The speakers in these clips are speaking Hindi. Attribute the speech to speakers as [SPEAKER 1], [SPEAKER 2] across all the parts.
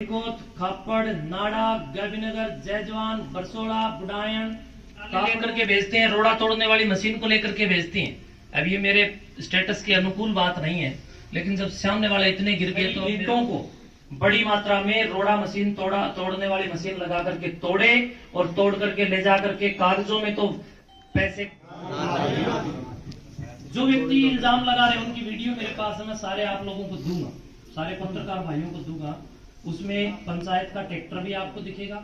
[SPEAKER 1] छोटीकोट, खापड़, नाड़ा, गाबीनगर, जयजवान, बरसोड़ा, बुडायन लेकर के भेजते हैं। रोड़ा तोड़ने वाली मशीन को लेकर के भेजते हैं। अब ये मेरे स्टेटस के अनुकूल बात नहीं है, लेकिन जब सामने वाले इतने गिर गए तो ईंटों को बड़ी मात्रा में रोड़ा मशीन तोड़ने वाली मशीन लगा करके तोड़े और तोड़ करके ले जा करके कागजों में तो पैसे। जो व्यक्ति इल्जाम लगा रहे उनकी वीडियो मेरे पास है, मैं सारे आप लोगों को दूंगा, सारे पत्रकार भाइयों को दूंगा। उसमें पंचायत का ट्रैक्टर भी आपको दिखेगा।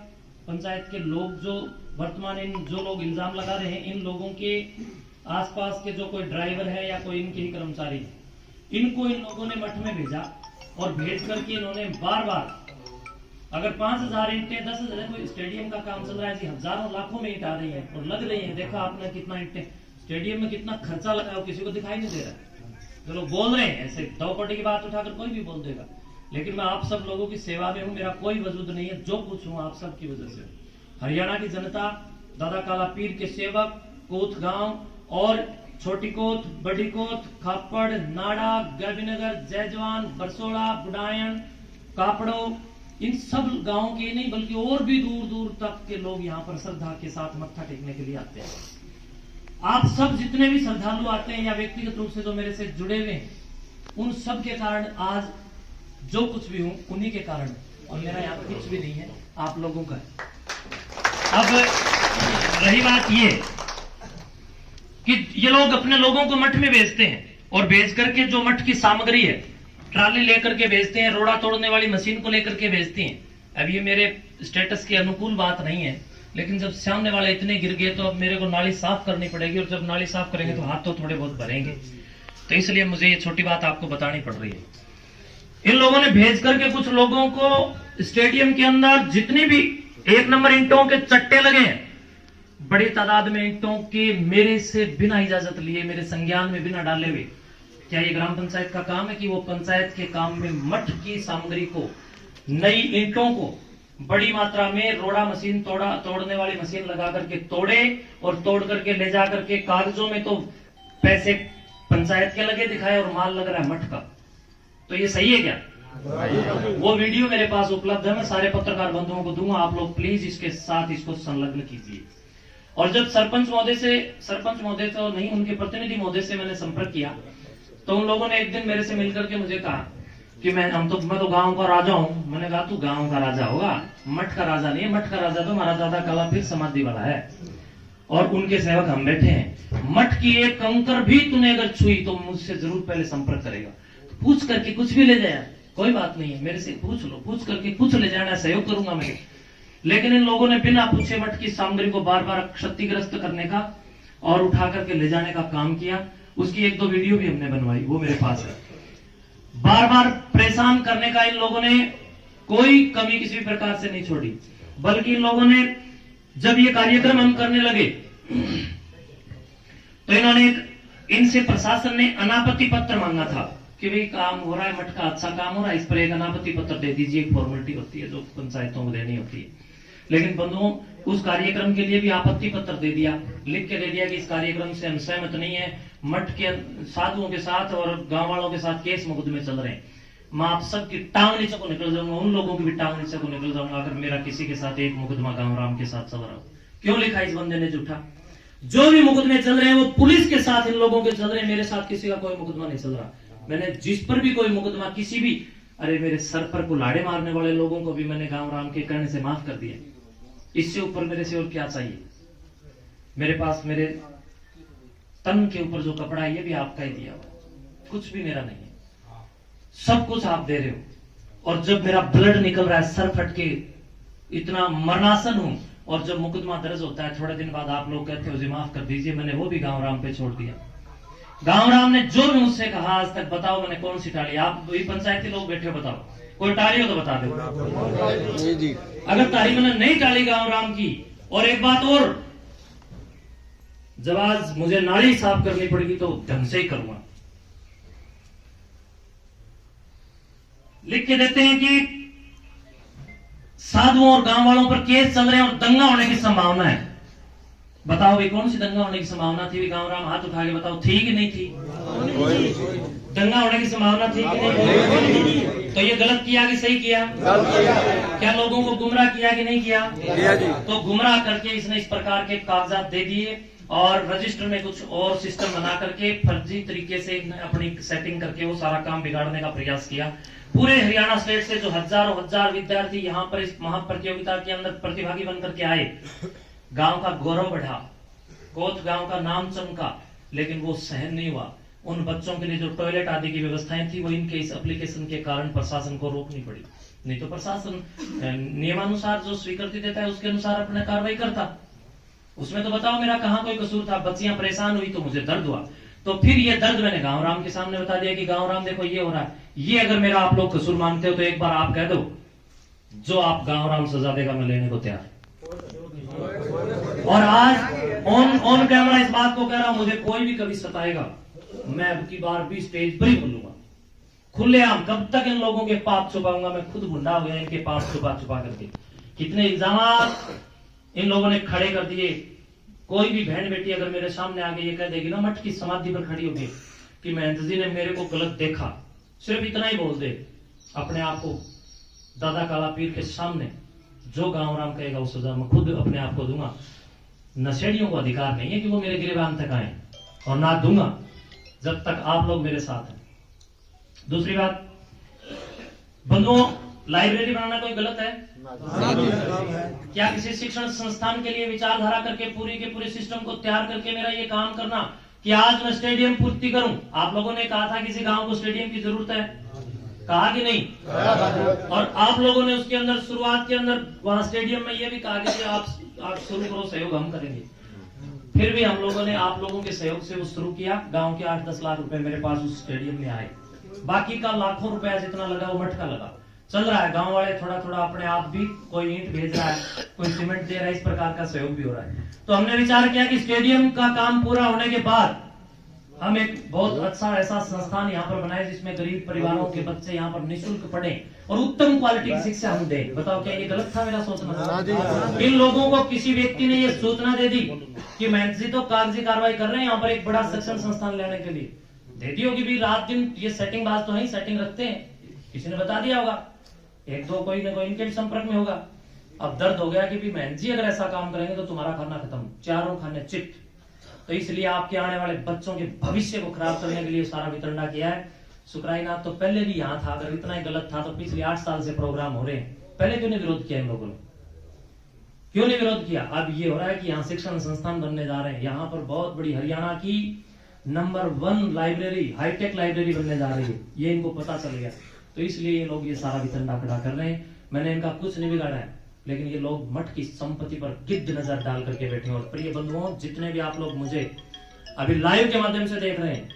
[SPEAKER 1] पंचायत के लोग जो वर्तमान इन जो लोग इल्जाम लगा रहे हैं, इन लोगों के आसपास के जो कोई ड्राइवर है या कोई इनके ही कर्मचारी है, इनको इन लोगों ने मठ में भेजा और भेज करके इन्होंने बार बार अगर 5000 ईंटें 10,000 कोई स्टेडियम का काम चल रहा है जी, हजारों लाखों में ईंट आ रही है और लग रही है। देखा आपने कितना ईंटें स्टेडियम में कितना खर्चा लगा है, वो किसी को दिखाई नहीं दे रहा। जो लोग बोल रहे हैं ऐसे दो कोटी की बात उठाकर कोई भी बोल देगा, लेकिन मैं आप सब लोगों की सेवा में हूँ। मेरा कोई वजूद नहीं है, जो कुछ हूँ आप सब की वजह से। हरियाणा की जनता, दादा काला पीर के सेवक, कोत गांव और छोटी कोत, बड़ी कोत, खापड़, नाड़ा, गाबीनगर, जयजवान, बरसोड़ा, बुडायन, कापड़ो, इन सब गांवों के नहीं बल्कि और भी दूर दूर तक के लोग यहाँ पर श्रद्धा के साथ मत्था टेकने के लिए आते हैं। आप सब जितने भी श्रद्धालु आते हैं या व्यक्तिगत रूप से जो मेरे से जुड़े हुए हैं, उन सब के कारण आज जो कुछ भी हूं उन्हीं के कारण, और मेरा यहाँ पर कुछ भी नहीं है, आप लोगों का है। अब रही बात ये कि ये लोग अपने लोगों को मठ में भेजते हैं और भेज करके जो मठ की सामग्री है ट्राली लेकर के भेजते हैं, रोड़ा तोड़ने वाली मशीन को लेकर के भेजते हैं। अब ये मेरे स्टेटस के अनुकूल बात नहीं है, लेकिन जब सामने वाले इतने गिर गए तो अब मेरे को नाली साफ करनी पड़ेगी, और जब नाली साफ करेंगे तो हाथ तो थोड़े बहुत भरेंगे, तो इसलिए मुझे ये छोटी बात आपको बतानी पड़ रही है। इन लोगों ने भेज करके कुछ लोगों को स्टेडियम के अंदर जितनी भी 1 नंबर ईंटों के चट्टे लगे हैं, बड़ी तादाद में ईंटों के मेरे से बिना इजाजत लिए, मेरे संज्ञान में बिना डाले हुए, क्या ये ग्राम पंचायत का काम है कि वो पंचायत के काम में मठ की सामग्री को, नई ईंटों को बड़ी मात्रा में रोड़ा मशीन तोड़ने वाली मशीन लगा करके तोड़े और तोड़ करके ले जा करके कागजों में तो पैसे पंचायत के लगे दिखाए और माल लग रहा है मठ का। तो ये सही है क्या? वो वीडियो मेरे पास उपलब्ध है, मैं सारे पत्रकार बंधुओं को दूंगा। आप लोग प्लीज इसके साथ इसको संलग्न कीजिए। और जब सरपंच महोदय तो नहीं, उनके प्रतिनिधि महोदय से मैंने संपर्क किया तो उन लोगों ने एक दिन मेरे से मिलकर के मुझे कहा कि मैं तो गांव का राजा हूं। मैंने कहा तू गांव का राजा होगा, मठ का राजा नहीं है। मठ का राजा तो हमारा दादा काला पीर समाधि वाला है और उनके सेवक हम बैठे हैं। मठ की एक कंकर भी तूने अगर छुई तो मुझसे जरूर पहले संपर्क करेगा। तो पूछ करके कुछ भी ले जाए, कोई बात नहीं है, मेरे से पूछ लो, पूछ करके कुछ ले जाना, सहयोग करूंगा मैं। लेकिन इन लोगों ने बिना पूछे मठ की सामग्री को बार बार क्षतिग्रस्त करने का और उठा करके ले जाने का काम किया। उसकी 1-2 वीडियो भी हमने बनवाई, वो मेरे पास है। बार बार परेशान करने का इन लोगों ने कोई कमी किसी भी प्रकार से नहीं छोड़ी, बल्कि इन लोगों ने जब ये कार्यक्रम हम करने लगे तो इन्होंने इनसे प्रशासन ने अनापत्ति पत्र मांगा था कि भाई काम हो रहा है, मठ का अच्छा काम हो रहा है, इस पर एक अनापत्ति पत्र दे दीजिए। एक फॉर्मेलिटी होती है जो पंचायतों को देनी होती है। लेकिन बंधुओं, उस कार्यक्रम के लिए भी आपत्ति पत्र दे दिया, लिख के दे दिया कि इस कार्यक्रम से हम सहमत नहीं है। मठ के साधुओं के साथ और गांव वालों के साथ केस मुकदमे चल रहे हैं। मैं आप सबकी टांग नीचे को निकल जाऊंगा, उन लोगों की भी टांग नीचे को निकल जाऊंगा अगर मेरा किसी के साथ एक मुकदमा गांव राम के साथ चल रहा हो। क्यों लिखा इस बंदे ने झूठा? जो भी मुकदमे चल रहे हैं वो पुलिस के साथ इन लोगों के चल रहे हैं, मेरे साथ किसी का कोई मुकदमा नहीं चल रहा। मैंने जिस पर भी कोई मुकदमा किसी भी, अरे मेरे सर पर कुल्हाड़े मारने वाले लोगों को भी मैंने गांव राम के कहने से माफ कर दिया। इससे ऊपर मेरे से और क्या चाहिए? मेरे पास मेरे तन के ऊपर जो कपड़ा है ये भी आपका ही दिया हुआ, कुछ भी मेरा नहीं है, सब कुछ आप दे रहे हो। और जब मेरा ब्लड निकल रहा है, सर फट के इतना मरनासन हूं, और जब मुकदमा दर्ज होता है थोड़े दिन बाद आप लोग कहते हो जी माफ कर दीजिए, मैंने वो भी गांव राम पे छोड़ दिया। गांव राम ने जो भी मुझसे कहा आज तक, बताओ मैंने कौन सी टाली? आप वही पंचायती लोग बैठे हो, बताओ कोई टाली हो तो बता दो। अगर ताली मैंने नहीं टाली गांव राम की। और एक बात और, जब आज मुझे नाली साफ करनी पड़ेगी तो ढंग से ही करूंगा। लिख के देते हैं कि साधुओं और गांव वालों पर केस चल रहे हैं और दंगा होने की संभावना है। बताओ भाई कौन सी दंगा होने की संभावना थी? गांव राम हाथ उठा के बताओ, थी कि नहीं थी? दंगा होने की संभावना थी कि नहीं? तो ये गलत किया कि सही किया? क्या लोगों को गुमराह किया कि नहीं किया? तो गुमराह करके इसने इस प्रकार के कागजात दे दिए और रजिस्टर में कुछ और सिस्टम बना करके फर्जी तरीके से अपनी सेटिंग करके वो सारा काम बिगाड़ने का प्रयास किया। पूरे हरियाणा स्टेट से जो हजारों हजार विद्यार्थी यहाँ पर इस महाप्रतियोगिता के अंदर प्रतिभागी बनकर के आए, गांव का गौरव बढ़ा, कोत गांव का नाम चमका, लेकिन वो सहन नहीं हुआ। उन बच्चों के लिए जो टॉयलेट आदि की व्यवस्थाएं थी वो इनके इस एप्लीकेशन के कारण प्रशासन को रोकनी पड़ी। नहीं तो प्रशासन नियमानुसार जो स्वीकृति देता है उसके अनुसार अपने कार्रवाई करता। उसमें तो बताओ मेरा कहाँ कोई कसूर था? बच्चियां परेशान हुई तो मुझे दर्द हुआ, तो फिर ये दर्द मैंने गांवराम के सामने बता दिया कि गांवराम देखो ये हो रहा है। ये अगर मेरा आप लोग कसूर मानते हो तो एक बार आप कह दो, जो आप गांवराम सजा देगा मैं लेने को तैयार। और आज ऑन कैमरा इस बात को कह रहा हूं, मुझे कोई भी कभी सताएगा मैं अब की बार भी स्टेज पर ही बोलूंगा खुलेआम। कब तक इन लोगों के पाप छुपाऊंगा? मैं खुद गुंडा हो गया इनके पाप छुपा छुपा करके। कितने इल्जाम इन लोगों ने खड़े कर दिए। कोई भी बहन बेटी अगर मेरे सामने आके ये कह देगी ना मठ की समाधि पर खड़ी होगी कि महंत जी ने मेरे को गलत देखा, सिर्फ इतना ही बोल दे, अपने आप को दादा काला पीर के सामने जो गांवराम कहेगा उस सजा मैं खुद अपने आप को दूंगा। नशेड़ियों को अधिकार नहीं है कि वो मेरे गिरबान तक आए, और ना दूंगा जब तक आप लोग मेरे साथ हैं। दूसरी बात, बंधुओं, लाइब्रेरी बनाना कोई गलत है? क्या किसी शिक्षण संस्थान के लिए विचारधारा करके पूरी के पूरे सिस्टम को तैयार करके मेरा ये काम करना कि आज मैं स्टेडियम पूर्ति करूं? आप लोगों ने कहा था किसी गांव को स्टेडियम की जरूरत है, कहा कि नहीं? और आप लोगों ने उसके अंदर शुरुआत के अंदर वहां स्टेडियम में ये भी कहा कि आप शुरू करो, सहयोग हम करेंगे। फिर भी हम लोगों ने आप लोगों के सहयोग से वो शुरू किया। गांव के 8-10 लाख रुपए मेरे पास उस स्टेडियम में आए, बाकी का लाखों रुपया जितना लगा वो मठ का लगा। चल रहा है, गांव वाले थोड़ा थोड़ा अपने आप भी, कोई ईंट भेज रहा है, कोई सीमेंट दे रहा है, इस प्रकार का सहयोग भी हो रहा है। तो हमने विचार किया कि स्टेडियम का काम पूरा होने के बाद हम एक बहुत अच्छा ऐसा संस्थान यहाँ पर बनाए जिसमें गरीब परिवारों के बच्चे यहाँ पर निःशुल्क पढ़े और उत्तम क्वालिटी की शिक्षा हम दें। बताओ क्या ये गलत था मेरा सोचना? इन लोगों को किसी व्यक्ति ने ये सूचना दे दी कि महंत जी तो कागजी कार्रवाई कर रहे हैं यहाँ पर एक बड़ा शिक्षण संस्थान लेने के लिए, दे दी होगी भी रात दिन। ये सेटिंग बाज तो है, सेटिंग रखते हैं, किसी ने बता दिया होगा, एक दो कोई न कोई इनके भी संपर्क में होगा। अब दर्द हो गया कि भी महंत जी अगर ऐसा काम करेंगे तो तुम्हारा खाना खत्म, चारों खाने चिट। तो इसलिए आपके आने वाले बच्चों के भविष्य को खराब करने के लिए सारा वितरणा किया है। सुकराईनाथ तो पहले भी यहाँ था, अगर इतना ही गलत था तो पिछले 8 साल से प्रोग्राम हो रहे हैं, पहले क्यों नहीं विरोध किया इन लोगों ने? क्यों नहीं विरोध किया? अब ये हो रहा है कि यहाँ शिक्षण संस्थान बनने जा रहे हैं, यहाँ पर बहुत बड़ी हरियाणा की नंबर 1 लाइब्रेरी, हाईटेक लाइब्रेरी बनने जा रही है, ये इनको पता चल गया। तो इसलिए ये लोग ये सारा वितरणा खड़ा कर रहे हैं। मैंने इनका कुछ नहीं बिगाड़ा है, लेकिन ये लोग मठ की संपत्ति पर गिद्ध नजर डाल करके बैठे हैं। और प्रिय बंधुओं, जितने भी आप लोग मुझे अभी लाइव के माध्यम से देख रहे हैं,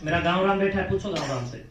[SPEAKER 1] मेरा गांवराम बैठा है, पूछो गांवराम से